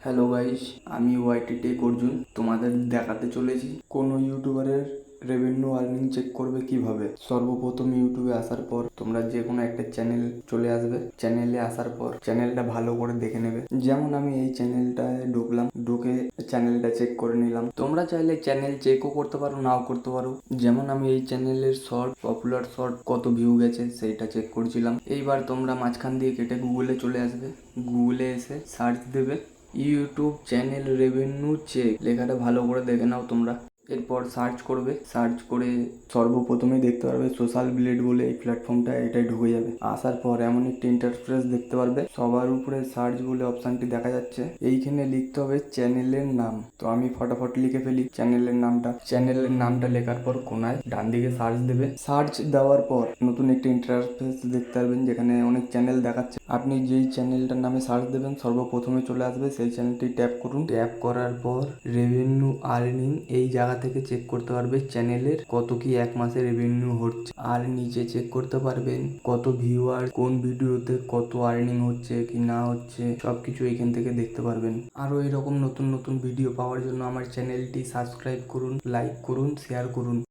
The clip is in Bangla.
হ্যালো গাইস, আমি ওয়াইটি টেক অর্জুন তোমাদের দেখাতে চলেছি কোনো ইউটিউবারের রেভিনিউ আর্নিং চেক করবে কিভাবে। সর্বপ্রথম ইউটিউবে আসার পর তোমরা যে কোনো একটা চ্যানেল চলে আসবে। চ্যানেলে আসার পর চ্যানেলটা ভালো করে দেখে নেবে। যেমন আমি এই চ্যানেলটায় ঢুকলাম, ঢুকে চ্যানেলটা চেক করে নিলাম। তোমরা চাইলে চ্যানেল চেকও করতে পারো, নাও করতে পারো। যেমন আমি এই চ্যানেলের শর্ট, পপুলার শর্ট কত ভিউ গেছে সেইটা চেক করছিলাম। এইবার তোমরা মাঝখান দিয়ে কেটে গুগলে চলে আসবে। গুগলে এসে সার্চ দেবে ইউটিউব চ্যানেল রেভিনিউ চেক, লেখাটা ভালো করে দেখে নাও তোমরা। এরপর সার্চ করবে, সার্চ করে সর্বপ্রথমেই দেখতে পারবে সোশ্যাল ব্লেড বলে এই প্ল্যাটফর্মটা, এটাই ঢুকে যাবে। আসার পর এমন একটি ইন্টারফেস দেখতে পারবে, সবার উপরে সার্চ বলে অপশানটি দেখা যাচ্ছে। এইখানে লিখতে হবে চ্যানেলের নাম। তো আমি ফটাফট লিখে ফেলি চ্যানেলের নামটা। চ্যানেলের নামটা লেখার পর কোনায় ডান দিকে সার্চ দেবে। সার্চ দেওয়ার পর নতুন একটি ইন্টারফেস দেখতে পারবেন, যেখানে অনেক চ্যানেল দেখাচ্ছে। আপনি যেই চ্যানেলটার নামে সার্চ দেবেন সর্বপ্রথমে চলে আসবে, সেই চ্যানেলটি ট্যাপ করুন। ট্যাপ করার পর রেভিনিউ আর্নিং এই জায়গা থেকে চেক করতে পারবে চ্যানেলের কত কি এক মাসে রেভিনিউ হচ্ছে। আর নিচে চেক করতে পারবেন কত ভিউয়ার, কোন ভিডিওতে কত আর্নিং হচ্ছে কি না হচ্ছে, সবকিছু এখান থেকে দেখতে পারবেন। আরো এরকম নতুন নতুন ভিডিও পাওয়ার জন্য আমার চ্যানেলটি সাবস্ক্রাইব করুন, লাইক করুন, শেয়ার করুন।